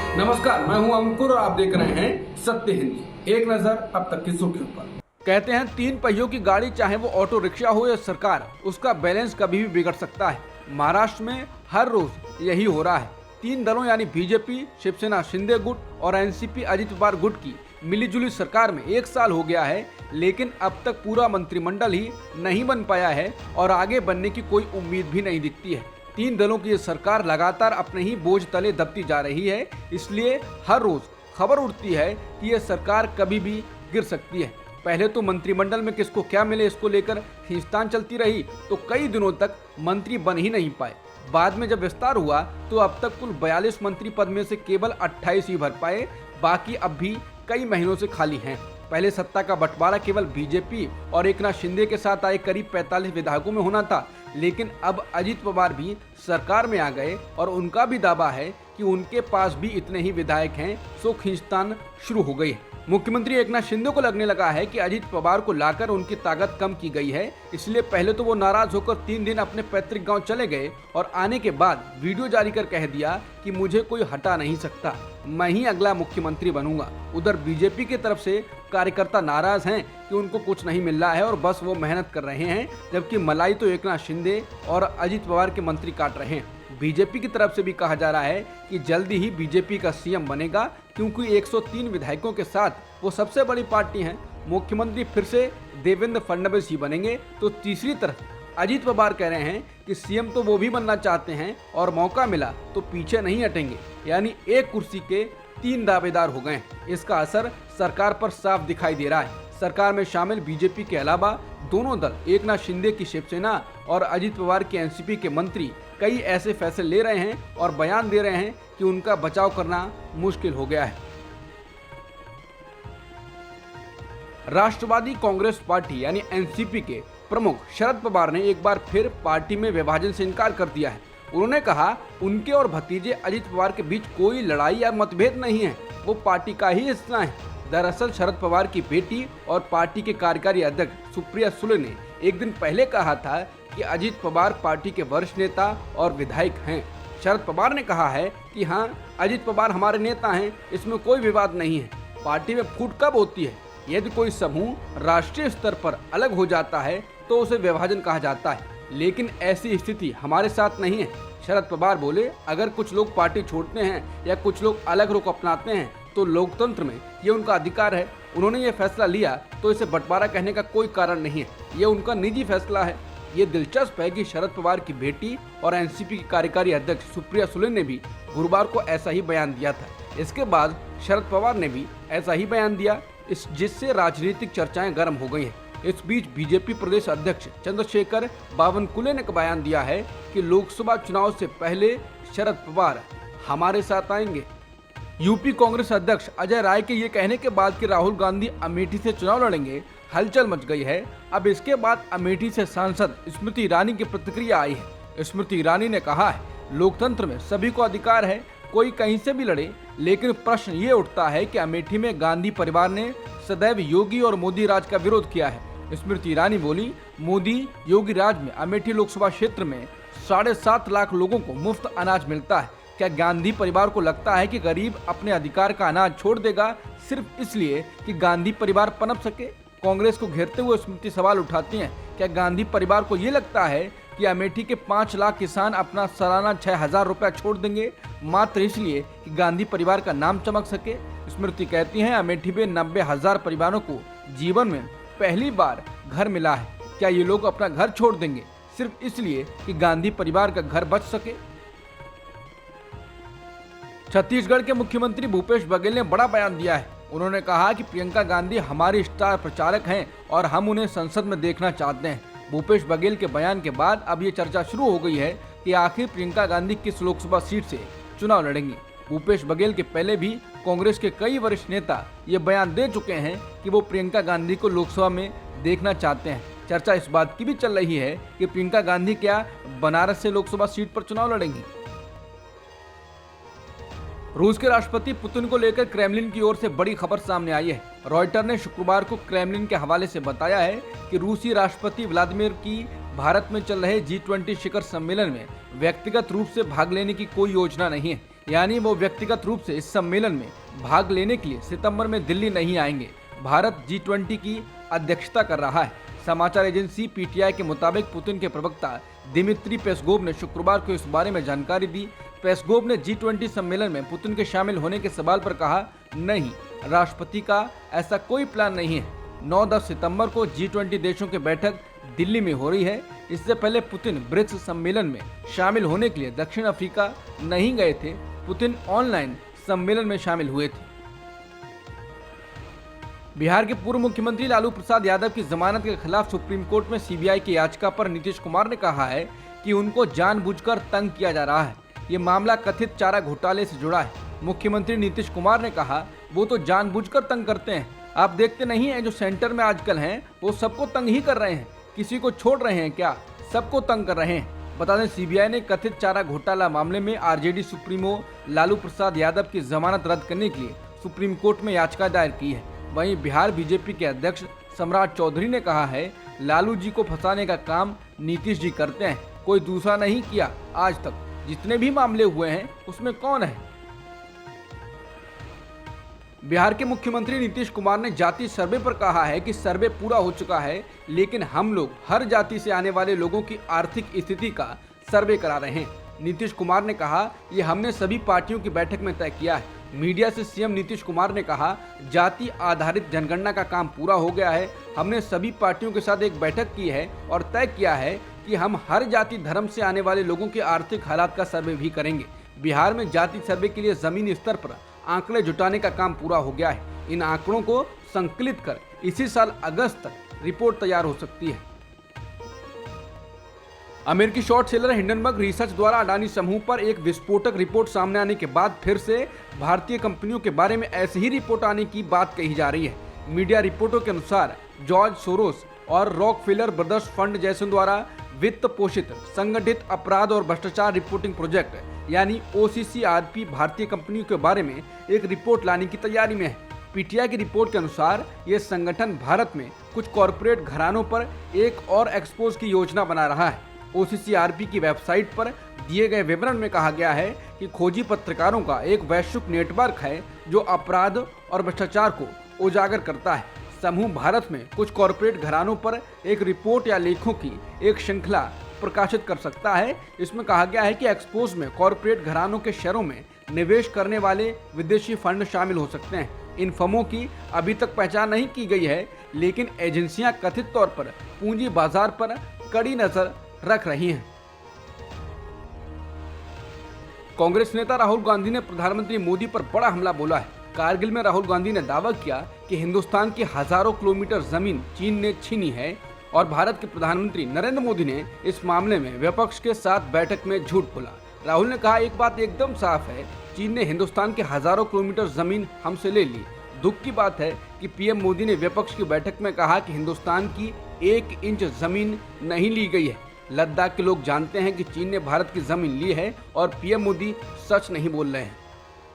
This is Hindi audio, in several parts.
नमस्कार, मैं हूं अंकुर और आप देख रहे हैं सत्य हिंदी। एक नजर अब तक की सुर्खियों पर। कहते हैं 3 पहियों की गाड़ी, चाहे वो ऑटो रिक्शा हो या सरकार, उसका बैलेंस कभी भी बिगड़ सकता है। महाराष्ट्र में हर रोज यही हो रहा है। 3 दलों यानी बीजेपी, शिवसेना शिंदे गुट और एनसीपी अजित पवार गुट की मिलीजुली सरकार में 1 साल हो गया है, लेकिन अब तक पूरा मंत्रिमंडल ही नहीं बन पाया है और आगे बनने की कोई उम्मीद भी नहीं दिखती है। 3 दलों की ये सरकार लगातार अपने ही बोझ तले दबती जा रही है, इसलिए हर रोज खबर उठती है कि यह सरकार कभी भी गिर सकती है। पहले तो मंत्रिमंडल में किसको क्या मिले इसको लेकर खींचतान चलती रही, तो कई दिनों तक मंत्री बन ही नहीं पाए। बाद में जब विस्तार हुआ तो अब तक कुल 42 मंत्री पद में से केवल 28 ही भर पाए, बाकी अब भी कई महीनों से खाली हैं। पहले सत्ता का बंटवारा केवल बीजेपी और एकनाथ शिंदे के साथ आए करीब 45 विधायकों में होना था, लेकिन अब अजित पवार भी सरकार में आ गए और उनका भी दावा है कि उनके पास भी इतने ही विधायक हैं, सो खींचतान शुरू हो गई है। मुख्यमंत्री एकनाथ शिंदे को लगने लगा है कि अजित पवार को लाकर उनकी ताकत कम की गई है, इसलिए पहले तो वो नाराज होकर 3 दिन अपने पैतृक गांव चले गए और आने के बाद वीडियो जारी कर कह दिया कि मुझे कोई हटा नहीं सकता, मैं ही अगला मुख्यमंत्री बनूंगा। उधर बीजेपी की तरफ से कार्यकर्ता नाराज हैं कि उनको कुछ नहीं मिल रहा है और बस वो मेहनत कर रहे हैं, जबकि मलाई तो एकनाथ शिंदे और अजित पवार के मंत्री काट रहे हैं। बीजेपी की तरफ से भी कहा जा रहा है कि जल्दी ही बीजेपी का सीएम बनेगा, क्योंकि 103 विधायकों के साथ वो सबसे बड़ी पार्टी है। मुख्यमंत्री फिर से देवेंद्र फडणवीस ही बनेंगे। तो तीसरी तरफ अजित पवार कह रहे हैं कि सीएम तो वो भी बनना चाहते हैं और मौका मिला तो पीछे नहीं हटेंगे, यानी एक कुर्सी के 3 दावेदार हो गए। इसका असर सरकार पर साफ दिखाई दे रहा है। सरकार में शामिल बीजेपी के अलावा दोनों दल, एकनाथ शिंदे की शिवसेना और अजित पवार की एनसीपी के मंत्री कई ऐसे फैसले ले रहे हैं और बयान दे रहे हैं कि उनका बचाव करना मुश्किल हो गया है। राष्ट्रवादी कांग्रेस पार्टी यानी एनसीपी के प्रमुख शरद पवार ने एक बार फिर पार्टी में विभाजन से इनकार कर दिया है। उन्होंने कहा उनके और भतीजे अजित पवार के बीच कोई लड़ाई या मतभेद नहीं है, वो पार्टी का ही हिस्सा है। दरअसल शरद पवार की बेटी और पार्टी के कार्यकारी अध्यक्ष सुप्रिया सुले ने एक दिन पहले कहा था कि अजित पवार पार्टी के वरिष्ठ नेता और विधायक हैं। शरद पवार ने कहा है कि हाँ, अजित पवार हमारे नेता हैं, इसमें कोई विवाद नहीं है। पार्टी में फूट कब होती है? यदि कोई समूह राष्ट्रीय स्तर पर अलग हो जाता है तो उसे विभाजन कहा जाता है, लेकिन ऐसी स्थिति हमारे साथ नहीं है। शरद पवार बोले, अगर कुछ लोग पार्टी छोड़ते हैं या कुछ लोग अलग रुख अपनाते हैं तो लोकतंत्र में ये उनका अधिकार है। उन्होंने ये फैसला लिया तो इसे बंटवारा कहने का कोई कारण नहीं है, ये उनका निजी फैसला है। ये दिलचस्प है कि शरद पवार की बेटी और एनसीपी की कार्यकारी अध्यक्ष सुप्रिया सुले ने भी गुरुवार को ऐसा ही बयान दिया था। इसके बाद शरद पवार ने भी ऐसा ही बयान दिया, जिससे राजनीतिक चर्चाएं गर्म हो गई हैं। इस बीच बीजेपी प्रदेश अध्यक्ष चंद्रशेखर बावनकुले ने बयान दिया है कि लोकसभा चुनाव से पहले शरद पवार हमारे साथ आएंगे। यूपी कांग्रेस अध्यक्ष अजय राय के ये कहने के बाद कि राहुल गांधी अमेठी से चुनाव लड़ेंगे, हलचल मच गई है। अब इसके बाद अमेठी से सांसद स्मृति ईरानी की प्रतिक्रिया आई है। स्मृति ईरानी ने कहा है, लोकतंत्र में सभी को अधिकार है, कोई कहीं से भी लड़े, लेकिन प्रश्न ये उठता है कि अमेठी में गांधी परिवार ने सदैव योगी और मोदी राज का विरोध किया है। स्मृति ईरानी बोली, मोदी योगी राज में अमेठी लोकसभा क्षेत्र में 7.5 लाख लोगों को मुफ्त अनाज मिलता है। क्या गांधी परिवार को लगता है कि गरीब अपने अधिकार का अनाज छोड़ देगा सिर्फ इसलिए कि गांधी परिवार पनप सके? कांग्रेस को घेरते हुए स्मृति सवाल उठाती हैं, क्या गांधी परिवार को ये लगता है कि अमेठी के 5 लाख किसान अपना सालाना 6,000 रुपया छोड़ देंगे मात्र इसलिए कि गांधी परिवार का नाम चमक सके? स्मृति कहती हैं, अमेठी में 90,000 परिवारों को जीवन में पहली बार घर मिला है। क्या ये लोग अपना घर छोड़ देंगे सिर्फ इसलिए कि गांधी परिवार का घर बच सके? छत्तीसगढ़ के मुख्यमंत्री भूपेश बघेल ने बड़ा बयान दिया है। उन्होंने कहा कि प्रियंका गांधी हमारी स्टार प्रचारक हैं और हम उन्हें संसद में देखना चाहते हैं। भूपेश बघेल के बयान के बाद अब ये चर्चा शुरू हो गई है कि आखिर प्रियंका गांधी किस लोकसभा सीट से चुनाव लड़ेंगी। भूपेश बघेल के पहले भी कांग्रेस के कई वरिष्ठ नेता ये बयान दे चुके हैं कि वो प्रियंका गांधी को लोकसभा में देखना चाहते हैं। चर्चा इस बात की भी चल रही है कि प्रियंका गांधी क्या बनारस से लोकसभा सीट पर चुनाव लड़ेंगी। रूस के राष्ट्रपति पुतिन को लेकर क्रेमलिन की ओर से बड़ी खबर सामने आई है। रॉयटर ने शुक्रवार को क्रेमलिन के हवाले से बताया है कि रूसी राष्ट्रपति व्लादिमीर की भारत में चल रहे G20 शिखर सम्मेलन में व्यक्तिगत रूप से भाग लेने की कोई योजना नहीं है। यानी वो व्यक्तिगत रूप से इस सम्मेलन में भाग लेने के लिए सितंबर में दिल्ली नहीं आएंगे। भारत G20 की अध्यक्षता कर रहा है। समाचार एजेंसी पीटीआई के मुताबिक पुतिन के प्रवक्ता दिमित्री पेस्कोव ने शुक्रवार को इस बारे में जानकारी दी। पेस्कोव ने G20 सम्मेलन में पुतिन के शामिल होने के सवाल पर कहा, नहीं, राष्ट्रपति का ऐसा कोई प्लान नहीं है। 9-10 सितंबर को G20 देशों की बैठक दिल्ली में हो रही है। इससे पहले पुतिन ब्रिक्स सम्मेलन में शामिल होने के लिए दक्षिण अफ्रीका नहीं गए थे। पुतिन ऑनलाइन सम्मेलन में शामिल हुए थे। बिहार के पूर्व मुख्यमंत्री लालू प्रसाद यादव की जमानत के खिलाफ सुप्रीम कोर्ट में सीबीआई की याचिका पर नीतीश कुमार ने कहा है कि उनको जानबूझकर तंग किया जा रहा है। ये मामला कथित चारा घोटाले से जुड़ा है। मुख्यमंत्री नीतीश कुमार ने कहा, वो तो जानबूझकर तंग करते हैं। आप देखते नहीं हैं जो सेंटर में आजकल हैं वो सबको तंग ही कर रहे हैं। किसी को छोड़ रहे हैं क्या? सबको तंग कर रहे हैं। बता दें, सीबीआई ने कथित चारा घोटाला मामले में आरजेडी सुप्रीमो लालू प्रसाद यादव की जमानत रद्द करने के लिए सुप्रीम कोर्ट में याचिका दायर की है। वहीं बिहार बीजेपी के अध्यक्ष सम्राट चौधरी ने कहा है, लालू जी को फंसाने का काम नीतीश जी करते हैं, कोई दूसरा नहीं किया। आज तक जितने भी मामले हुए हैं उसमें कौन है? बिहार के मुख्यमंत्री नीतीश कुमार ने जाति सर्वे पर कहा है कि सर्वे पूरा हो चुका है, लेकिन हम लोग हर जाति से आने वाले लोगों की आर्थिक स्थिति का सर्वे करा रहे हैं। नीतीश कुमार ने कहा, ये हमने सभी पार्टियों की बैठक में तय किया है। मीडिया से सीएम नीतीश कुमार ने कहा, जाति आधारित जनगणना का काम पूरा हो गया है। हमने सभी पार्टियों के साथ एक बैठक की है और तय किया है कि हम हर जाति धर्म से आने वाले लोगों के आर्थिक हालात का सर्वे भी करेंगे। बिहार में जाति सर्वे के लिए जमीनी स्तर पर आंकड़े जुटाने का काम पूरा हो गया है। इन आंकड़ों को संकलित कर इसी साल अगस्त तक रिपोर्ट तैयार हो सकती है। अमेरिकी शॉर्ट सेलर हिंडनबर्ग रिसर्च द्वारा अडानी समूह पर एक विस्फोटक रिपोर्ट सामने आने के बाद फिर से भारतीय कंपनियों के बारे में ऐसी ही रिपोर्ट आने की बात कही जा रही है। मीडिया रिपोर्टों के अनुसार जॉर्ज सोरोस और रॉकफेलर ब्रदर्स फंड जैसे द्वारा वित्त पोषित संगठित अपराध और भ्रष्टाचार रिपोर्टिंग प्रोजेक्ट यानी OCCRP भारतीय कंपनियों के बारे में एक रिपोर्ट लाने की तैयारी में है। पीटीआई की रिपोर्ट के अनुसार ये संगठन भारत में कुछ कॉरपोरेट घरानों पर एक और एक्सपोज की योजना बना रहा है। OCCRP की वेबसाइट पर दिए गए विवरण में कहा गया है कि खोजी पत्रकारों का एक वैश्विक नेटवर्क है जो अपराध और भ्रष्टाचार को उजागर करता है। समूह भारत में कुछ कॉरपोरेट घरानों पर एक रिपोर्ट या लेखों की एक श्रृंखला प्रकाशित कर सकता है। इसमें कहा गया है कि एक्सपोज में कॉरपोरेट घरानों के शेयरों में निवेश करने वाले विदेशी फंड शामिल हो सकते हैं। इन फर्मों की अभी तक पहचान नहीं की गई है, लेकिन एजेंसियां कथित तौर पर पूंजी बाजार पर कड़ी नजर रख रही हैं। कांग्रेस नेता राहुल गांधी ने प्रधानमंत्री मोदी पर बड़ा हमला बोला है। कारगिल में राहुल गांधी ने दावा किया कि हिंदुस्तान की हजारों किलोमीटर जमीन चीन ने छीनी है और भारत के प्रधानमंत्री नरेंद्र मोदी ने इस मामले में विपक्ष के साथ बैठक में झूठ बोला। राहुल ने कहा, एक बात एकदम साफ है, चीन ने हिंदुस्तान के हजारों किलोमीटर जमीन हमसे ले ली। दुख की बात है कि पीएम मोदी ने विपक्ष की बैठक में कहा कि हिंदुस्तान की 1 इंच जमीन नहीं ली गई है। लद्दाख के लोग जानते हैं कि चीन ने भारत की जमीन ली है और पीएम मोदी सच नहीं बोल रहे हैं।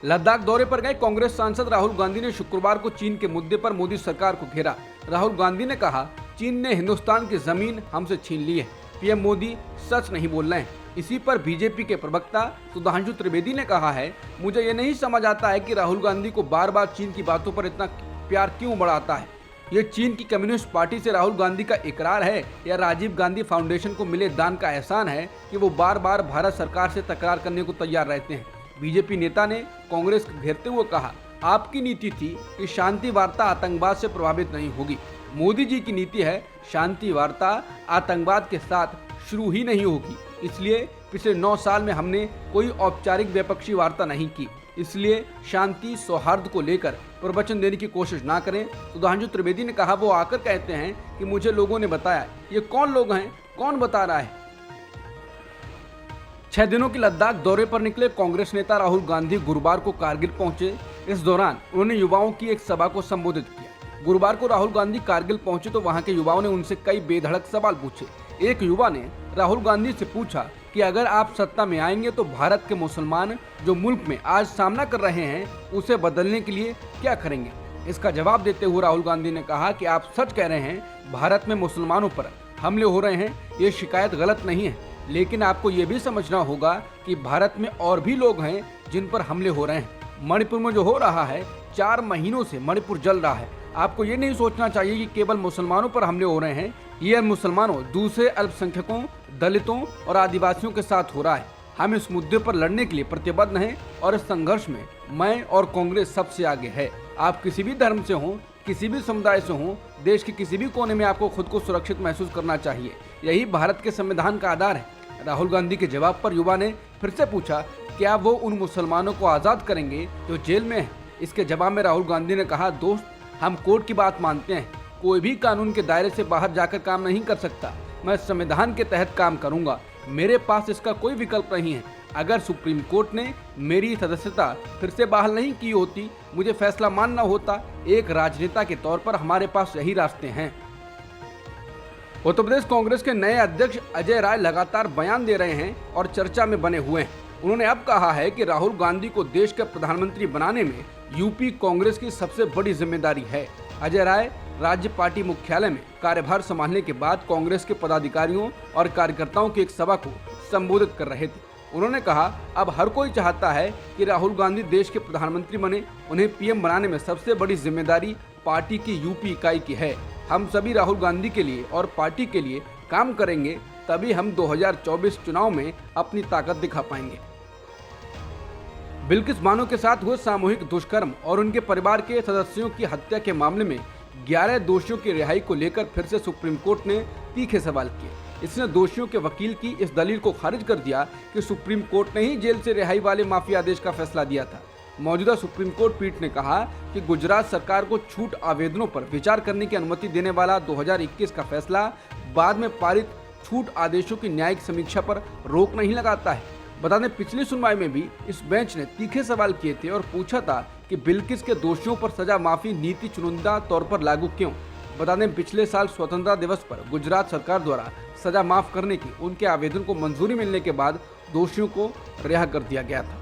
लद्दाख दौरे पर गए कांग्रेस सांसद राहुल गांधी ने शुक्रवार को चीन के मुद्दे पर मोदी सरकार को घेरा। राहुल गांधी ने कहा, चीन ने हिंदुस्तान की जमीन हमसे छीन ली है, पीएम मोदी सच नहीं बोल रहे हैं। इसी पर बीजेपी के प्रवक्ता सुधांशु त्रिवेदी ने कहा है, मुझे ये नहीं समझ आता है कि राहुल गांधी को बार बार चीन की बातों पर इतना प्यार क्यों बढ़ाता है। ये चीन की कम्युनिस्ट पार्टी से राहुल गांधी का इकरार है या राजीव गांधी फाउंडेशन को मिले दान का एहसान है कि वो बार बार भारत सरकार से तकरार करने को तैयार रहते हैं। बीजेपी नेता ने कांग्रेस को घेरते हुए कहा, आपकी नीति थी कि शांति वार्ता आतंकवाद से प्रभावित नहीं होगी। मोदी जी की नीति है शांति वार्ता आतंकवाद के साथ शुरू ही नहीं होगी। इसलिए पिछले 9 साल में हमने कोई औपचारिक द्विपक्षीय वार्ता नहीं की। इसलिए शांति सौहार्द को लेकर प्रवचन देने की कोशिश ना करें। सुधांशु त्रिवेदी ने कहा, वो आकर कहते हैं कि मुझे लोगों ने बताया। ये कौन लोग हैं, कौन बता रहा है? 6 दिनों के लद्दाख दौरे पर निकले कांग्रेस नेता राहुल गांधी गुरुवार को कारगिल पहुंचे। इस दौरान उन्होंने युवाओं की एक सभा को संबोधित किया। गुरुवार को राहुल गांधी कारगिल पहुंचे तो वहां के युवाओं ने उनसे कई बेधड़क सवाल पूछे। एक युवा ने राहुल गांधी से पूछा कि अगर आप सत्ता में आएंगे तो भारत के मुसलमान जो मुल्क में आज सामना कर रहे हैं उसे बदलने के लिए क्या करेंगे। इसका जवाब देते हुए राहुल गांधी ने कहा कि आप सच कह रहे हैं, भारत में मुसलमानों पर हमले हो रहे हैं, ये शिकायत गलत नहीं है, लेकिन आपको ये भी समझना होगा कि भारत में और भी लोग हैं जिन पर हमले हो रहे हैं। मणिपुर में जो हो रहा है, 4 महीनों से मणिपुर जल रहा है। आपको ये नहीं सोचना चाहिए कि केवल मुसलमानों पर हमले हो रहे हैं। ये मुसलमानों, दूसरे अल्पसंख्यकों, दलितों और आदिवासियों के साथ हो रहा है। हम इस मुद्दे पर लड़ने के लिए प्रतिबद्ध हैं और इस संघर्ष में मैं और कांग्रेस सबसे आगे है। आप किसी भी धर्म से हों, किसी भी समुदाय से हों, देश के किसी भी कोने में आपको खुद को सुरक्षित महसूस करना चाहिए। यही भारत के संविधान का आधार है। राहुल गांधी के जवाब पर युवा ने फिर से पूछा, क्या वो उन मुसलमानों को आज़ाद करेंगे जो जेल में हैं? इसके जवाब में राहुल गांधी ने कहा, दोस्त, हम कोर्ट की बात मानते हैं। कोई भी कानून के दायरे से बाहर जाकर काम नहीं कर सकता। मैं संविधान के तहत काम करूंगा। मेरे पास इसका कोई विकल्प नहीं है। अगर सुप्रीम कोर्ट ने मेरी सदस्यता फिर से बहाल नहीं की होती, मुझे फैसला मानना होता। एक राजनेता के तौर पर हमारे पास यही रास्ते हैं। उत्तर प्रदेश कांग्रेस के नए अध्यक्ष अजय राय लगातार बयान दे रहे हैं और चर्चा में बने हुए हैं। उन्होंने अब कहा है कि राहुल गांधी को देश के प्रधानमंत्री बनाने में यूपी कांग्रेस की सबसे बड़ी जिम्मेदारी है। अजय राय राज्य पार्टी मुख्यालय में कार्यभार संभालने के बाद कांग्रेस के पदाधिकारियों और कार्यकर्ताओं की एक सभा को संबोधित कर रहे थे। उन्होंने कहा, अब हर कोई चाहता है कि राहुल गांधी देश के प्रधानमंत्री बने। उन्हें पीएम बनाने में सबसे बड़ी जिम्मेदारी पार्टी की यूपी इकाई की है। हम सभी राहुल गांधी के लिए और पार्टी के लिए काम करेंगे, तभी हम 2024 चुनाव में अपनी ताकत दिखा पाएंगे। बिल्किस बानो के साथ हुए सामूहिक दुष्कर्म और उनके परिवार के सदस्यों की हत्या के मामले में 11 दोषियों की रिहाई को लेकर फिर से सुप्रीम कोर्ट ने तीखे सवाल किए। इसने दोषियों के वकील की इस दलील को खारिज कर दिया कि सुप्रीम कोर्ट ने ही जेल से रिहाई वाले माफी आदेश का फैसला दिया था। मौजूदा सुप्रीम कोर्ट पीठ ने कहा कि गुजरात सरकार को छूट आवेदनों पर विचार करने की अनुमति देने वाला 2021 का फैसला बाद में पारित छूट आदेशों की न्यायिक समीक्षा पर रोक नहीं लगाता है। बता दें, पिछली सुनवाई में भी इस बेंच ने तीखे सवाल किए थे और पूछा था कि बिल्किस के दोषियों पर सजा माफी नीति चुनिंदा तौर पर लागू क्यों। बता दें, पिछले साल स्वतंत्रता दिवस पर गुजरात सरकार द्वारा सजा माफ करने की उनके आवेदन को मंजूरी मिलने के बाद दोषियों को रिहा कर दिया गया था।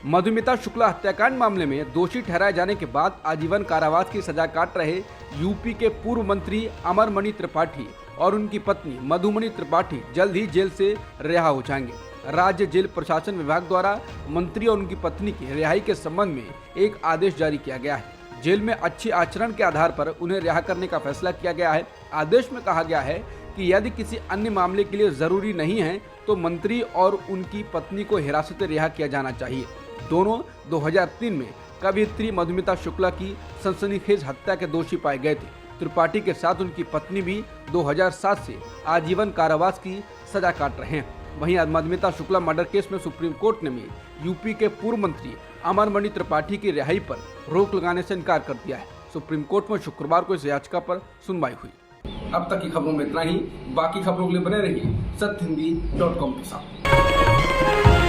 मधुमिता शुक्ला हत्याकांड मामले में दोषी ठहराए जाने के बाद आजीवन कारावास की सजा काट रहे यूपी के पूर्व मंत्री अमरमणि त्रिपाठी और उनकी पत्नी मधुमणि त्रिपाठी जल्द ही जेल से रिहा हो जाएंगे। राज्य जेल प्रशासन विभाग द्वारा मंत्री और उनकी पत्नी की रिहाई के संबंध में एक आदेश जारी किया गया है। जेल में अच्छे आचरण के आधार पर उन्हें रिहा करने का फैसला किया गया है। आदेश में कहा गया है कि यदि किसी अन्य मामले के लिए जरूरी नहीं है तो मंत्री और उनकी पत्नी को हिरासत में रिहा किया जाना चाहिए। दोनों 2003 में कवयित्री मधुमिता शुक्ला की सनसनीखेज हत्या के दोषी पाए गए थे। त्रिपाठी के साथ उनकी पत्नी भी 2007 से आजीवन कारावास की सजा काट रहे हैं। वहीं मधुमिता शुक्ला मर्डर केस में सुप्रीम कोर्ट ने भी यूपी के पूर्व मंत्री अमरमणि त्रिपाठी की रिहाई पर रोक लगाने से इनकार कर दिया है। सुप्रीम कोर्ट में शुक्रवार को इस याचिका पर सुनवाई हुई। अब तक की खबरों में इतना ही। बाकी खबरों के लिए बने रहिए सत्य हिंदी.com के साथ।